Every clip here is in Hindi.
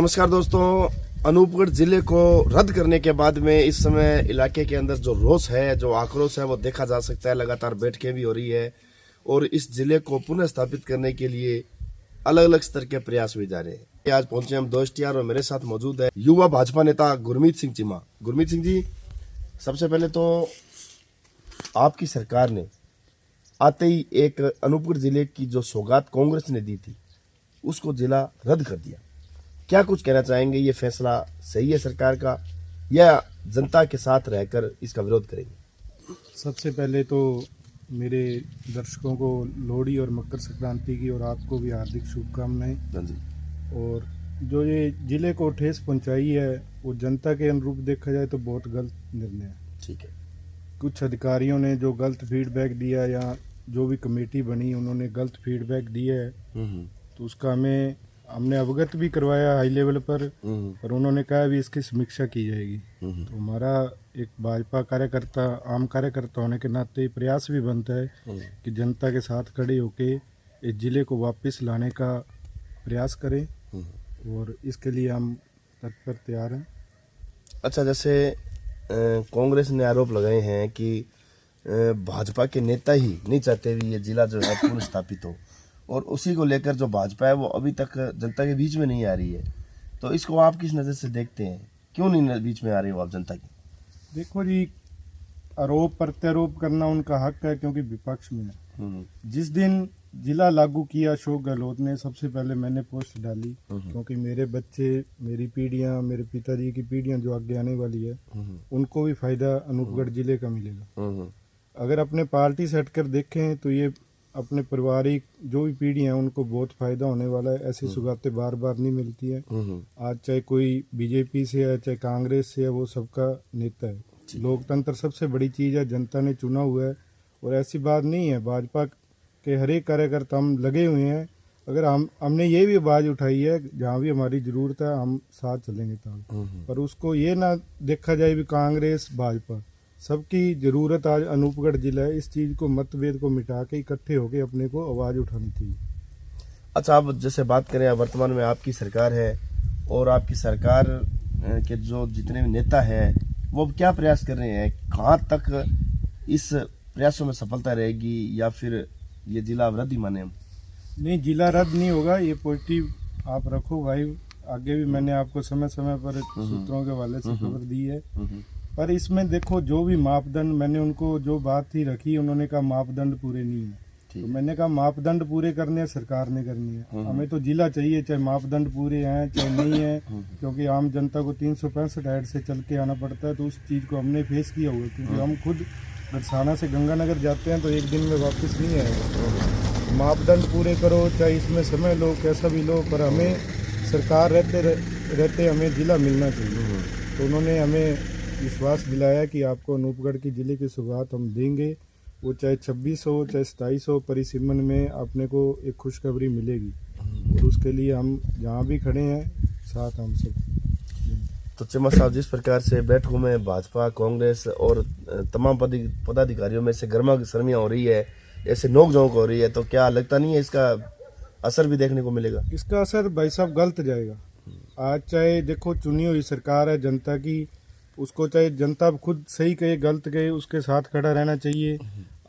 नमस्कार दोस्तों, अनूपगढ़ जिले को रद्द करने के बाद में इस समय इलाके के अंदर जो रोष है, जो आक्रोश है, वो देखा जा सकता है। लगातार बैठकें भी हो रही है और इस जिले को पुनः स्थापित करने के लिए अलग अलग स्तर के प्रयास भी जारी हैं। आज पहुंचे हम दोस्तियार और मेरे साथ मौजूद है युवा भाजपा नेता गुरमीत सिंह चीमा। गुरमीत सिंह जी, सबसे पहले तो आपकी सरकार ने आते ही एक अनूपगढ़ जिले की जो सौगात कांग्रेस ने दी थी उसको जिला रद्द कर दिया। क्या कुछ कहना चाहेंगे? ये फैसला सही है सरकार का या जनता के साथ रहकर इसका विरोध करेंगे? सबसे पहले तो मेरे दर्शकों को लोहड़ी और मकर संक्रांति की और आपको भी हार्दिक शुभकामनाएं। और जो ये जिले को ठेस पहुंचाई है वो जनता के अनुरूप देखा जाए तो बहुत गलत निर्णय है। ठीक है। कुछ अधिकारियों ने जो गलत फीडबैक दिया या जो भी कमेटी बनी उन्होंने गलत फीडबैक दिया है, तो उसका हमने अवगत भी करवाया हाई लेवल पर उन्होंने कहा भी इसकी समीक्षा की जाएगी। तो हमारा एक भाजपा कार्यकर्ता, आम कार्यकर्ता होने के नाते प्रयास भी बनता है कि जनता के साथ खड़े होके इस जिले को वापस लाने का प्रयास करें और इसके लिए हम तत्पर तैयार हैं। अच्छा, जैसे कांग्रेस ने आरोप लगाए हैं कि भाजपा के नेता ही नहीं चाहते भी ये जिला जो है पुनः स्थापित हो, और उसी को लेकर जो भाजपा है वो अभी तक जनता के बीच में नहीं आ रही है। तो इसको आप किस नज़र से देखते हैं? क्यों नहीं बीच में आ रही हो आप जनता की? देखो जी, आरोप प्रत्यारोप करना उनका हक है क्योंकि विपक्ष में है। जिस दिन जिला लागू किया अशोक गहलोत ने, सबसे पहले मैंने पोस्ट डाली क्योंकि मेरे बच्चे, मेरी पीढ़ियां, मेरे पिताजी की पीढ़ियां जो आगे आने वाली है उनको भी फायदा अनूपगढ़ जिले का मिलेगा। अगर अपने पार्टी से हटकर देखें तो ये अपने पारिवारिक जो भी पीढ़ी है उनको बहुत फायदा होने वाला है। ऐसी सुगातें बार बार नहीं मिलती है। आज चाहे कोई बीजेपी से है चाहे कांग्रेस से है, वो सबका नेता है। लोकतंत्र सबसे बड़ी चीज़ है, जनता ने चुना हुआ है और ऐसी बात नहीं है। भाजपा के हर एक कार्यकर्ता हम लगे हुए हैं। अगर हमने ये भी आवाज़ उठाई है जहाँ भी हमारी ज़रूरत है हम साथ चलेंगे तब, पर उसको ये ना देखा जाए भी कांग्रेस भाजपा, सबकी जरूरत आज अनूपगढ़ जिला है। इस चीज़ को, मतभेद को मिटा के इकट्ठे होकर अपने को आवाज़ उठानी चाहिए। अच्छा, आप जैसे बात करें, वर्तमान में आपकी सरकार है और आपकी सरकार के जो जितने भी नेता हैं वो क्या प्रयास कर रहे हैं? कहाँ तक इस प्रयासों में सफलता रहेगी या फिर ये जिला रद्द ही माने हम? नहीं, जिला रद्द नहीं होगा, ये पॉजिटिव आप रखो भाई। आगे भी मैंने आपको समय समय पर सूत्रों के हवाले से खबर दी है। पर इसमें देखो, जो भी मापदंड मैंने उनको जो बात ही रखी, उन्होंने कहा मापदंड पूरे नहीं है। तो मैंने कहा मापदंड पूरे करने हैं, सरकार ने करनी है। हमें तो जिला चाहिए, चाहे मापदंड पूरे हैं चाहे नहीं है, क्योंकि आम जनता को 365 हेड से चल के आना पड़ता है। तो उस चीज़ को हमने फेस किया हुआ है, क्योंकि हम खुद बरसाना से गंगानगर जाते हैं तो एक दिन में वापस नहीं आएगा। मापदंड पूरे करो, चाहे इसमें समय लो, कैसा भी लो, पर हमें सरकार रहते हमें जिला मिलना चाहिए। तो उन्होंने हमें विश्वास दिलाया कि आपको अनूपगढ़ की जिले की शुरुआत हम देंगे, वो चाहे 26 हो चाहे 27 हो, पर इस सिमन में आपने को एक खुशखबरी मिलेगी और उसके लिए हम जहाँ भी खड़े हैं साथ हम सब। तो चीमा साहब, जिस प्रकार से बैठकों में भाजपा, कांग्रेस और तमाम पदाधिकारियों में से गर्मा गर्मियाँ हो रही है, ऐसे नोकझोंक हो रही है, तो क्या लगता नहीं है इसका असर भी देखने को मिलेगा? इसका असर भाई साहब गलत जाएगा। आज चाहे देखो, चुनी हुई सरकार है जनता की, उसको चाहे जनता खुद सही कहे गलत कहे, उसके साथ खड़ा रहना चाहिए।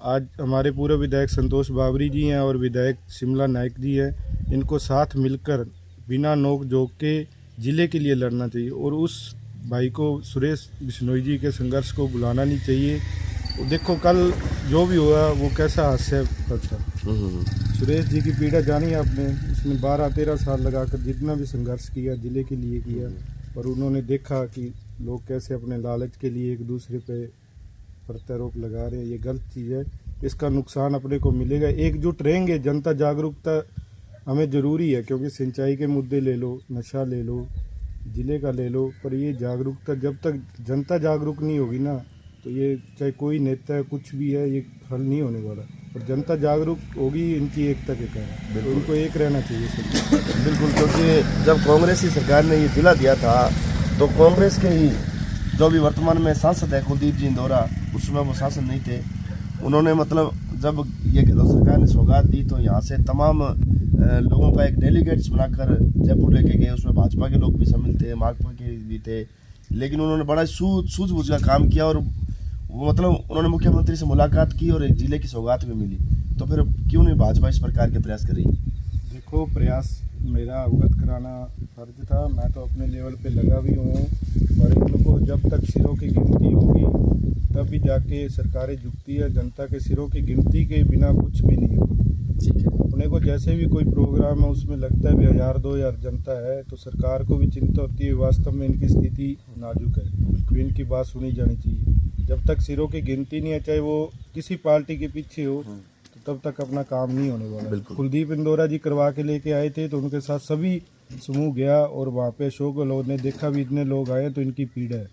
आज हमारे पूर्व विधायक संतोष बाबरी जी हैं और विधायक शिमला नायक जी हैं, इनको साथ मिलकर बिना नोक झोंक के जिले के लिए लड़ना चाहिए और उस भाई को, सुरेश बिश्नोई जी के संघर्ष को बुलाना नहीं चाहिए। देखो कल जो भी हुआ वो कैसा हास्यास्पद था। सुरेश जी की पीड़ा जानी आपने, उसने 12-13 साल लगाकर जितना भी संघर्ष किया जिले के लिए किया, और उन्होंने देखा कि लोग कैसे अपने लालच के लिए एक दूसरे पे प्रत्यारोप लगा रहे हैं। ये गलत चीज़ है, इसका नुकसान अपने को मिलेगा। एकजुट रहेंगे, जनता जागरूकता हमें ज़रूरी है, क्योंकि सिंचाई के मुद्दे ले लो, नशा ले लो, ज़िले का ले लो, पर ये जागरूकता जब तक जनता जागरूक नहीं होगी ना, तो ये चाहे कोई नेता है कुछ भी है, ये हल नहीं होने वाला। और जनता जागरूक होगी इनकी एकता के कारण, तो इनको एक रहना चाहिए सब। बिल्कुल, क्योंकि जब कांग्रेस की सरकार ने ये जिला दिया था तो कांग्रेस के ही जो भी वर्तमान में सांसद है कुलदीप जी इंदौरा, उस समय वो सांसद नहीं थे। उन्होंने मतलब जब ये गहलोत सरकार ने सौगात दी तो यहाँ से तमाम लोगों का एक डेलीगेट्स बनाकर जयपुर लेके गए। उसमें भाजपा के लोग भी शामिल थे, माकपा के भी थे, लेकिन उन्होंने बड़ा सूझबूझ का काम किया और वो मतलब उन्होंने मुख्यमंत्री से मुलाकात की और एक जिले की सौगात भी मिली। तो फिर क्यों नहीं भाजपा इस प्रकार के प्रयास कर रही है? देखो, प्रयास मेरा अवगत कराना फर्ज था, मैं तो अपने लेवल पे लगा भी हूँ, पर इनको जब तक सिरों की गिनती होगी तभी जाके सरकारें झुकती है। जनता के सिरों की गिनती के बिना कुछ भी नहीं होगा। ठीक है। अपने को जैसे भी कोई प्रोग्राम है उसमें लगता है भी 1000-2000 जनता है तो सरकार को भी चिंता होती है, वास्तव में इनकी स्थिति नाजुक है, तो इनकी बात सुनी जानी चाहिए। जब तक सिरों की गिनती नहीं है, चाहे वो किसी पार्टी के पीछे हो, तो तब तक अपना काम नहीं होने वाला। बिल्कुल। कुलदीप इंदौरा जी करवा के लेके आए थे तो उनके साथ सभी समूह गया और वहाँ पे अशोक गहलोत ने देखा भी इतने लोग आए तो इनकी पीड़ा है,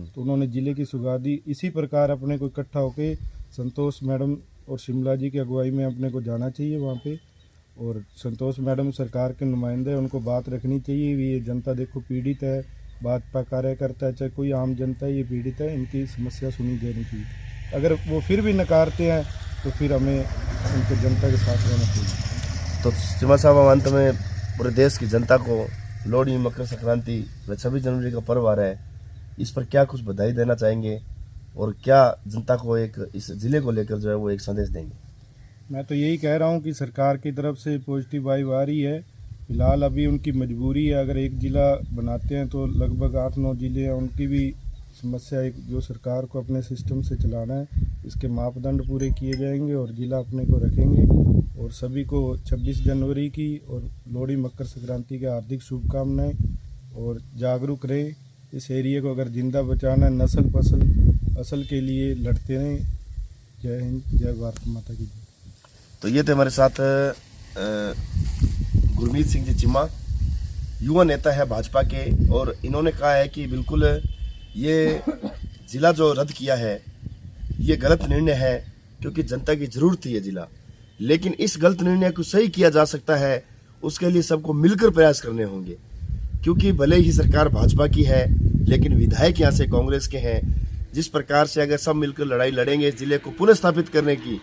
तो उन्होंने जिले की सुगादी इसी प्रकार अपने को इकट्ठा होके संतोष मैडम और शिमला जी की अगुवाई में अपने को जाना चाहिए वहाँ पे। और संतोष मैडम सरकार के नुमाइंदे, उनको बात रखनी चाहिए भी ये जनता देखो पीड़ित है, भाजपा कार्यकर्ता है, चाहे कोई आम जनता है, ये पीड़ित है, इनकी समस्या सुनी जानी चाहिए। अगर वो फिर भी नकारते हैं तो फिर हमें उनके जनता के साथ रहना चाहिए। तो चीमा साहब, हम अंत में पूरे देश की जनता को लोहड़ी, मकर संक्रांति व 26 जनवरी का पर्व आ रहा है, इस पर क्या कुछ बधाई देना चाहेंगे और क्या जनता को एक इस जिले को लेकर जो है वो एक संदेश देंगे? मैं तो यही कह रहा हूँ कि सरकार की तरफ से पॉजिटिव वाइब आ रही है। फिलहाल अभी उनकी मजबूरी है, अगर एक जिला बनाते हैं तो लगभग 8-9 जिले हैं, उनकी भी समस्या है जो सरकार को अपने सिस्टम से चलाना है, इसके मापदंड पूरे किए जाएंगे और जिला अपने को रखेंगे। और सभी को 26 जनवरी की और लोहड़ी, मकर संक्रांति की हार्दिक शुभकामनाएं। और जागरूक रहें, इस एरिया को अगर जिंदा बचाना, नस्ल फसल असल के लिए लड़ते रहें। जय हिंद, जय भारत माता की जय। तो ये थे हमारे साथ गुरमीत सिंह जी चीमा, युवा नेता है भाजपा के, और इन्होंने कहा है कि बिल्कुल ये जिला जो रद्द किया है ये गलत निर्णय है, क्योंकि जनता की जरूरत थी ये जिला। लेकिन इस गलत निर्णय को सही किया जा सकता है, उसके लिए सबको मिलकर प्रयास करने होंगे, क्योंकि भले ही सरकार भाजपा की है लेकिन विधायक यहाँ से कांग्रेस के हैं। जिस प्रकार से अगर सब मिलकर लड़ाई लड़ेंगे इस जिले को पुनः स्थापित करने की,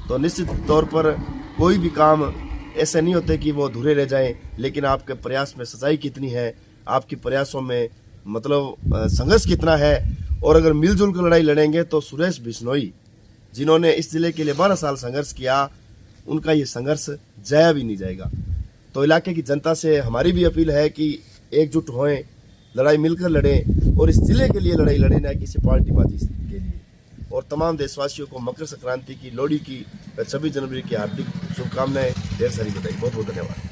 तो निश्चित तौर पर कोई भी काम ऐसे नहीं होते कि वो अधूरे रह जाएं। लेकिन आपके प्रयास में सच्चाई कितनी है, आपके प्रयासों में मतलब संघर्ष कितना है, और अगर मिलजुल कर लड़ाई लड़ेंगे तो सुरेश बिश्नोई जिन्होंने इस जिले के लिए 12 साल संघर्ष किया, उनका ये संघर्ष जाया भी नहीं जाएगा। तो इलाके की जनता से हमारी भी अपील है कि एकजुट होएं, लड़ाई मिलकर लड़ें और इस जिले के लिए लड़ाई लड़ें, ना किसी पार्टीबाजी के लिए। और तमाम देशवासियों को मकर संक्रांति की, लोहड़ी की, 26 जनवरी की हार्दिक शुभकामनाएं, ढेर सारी बधाई। बहुत बहुत धन्यवाद।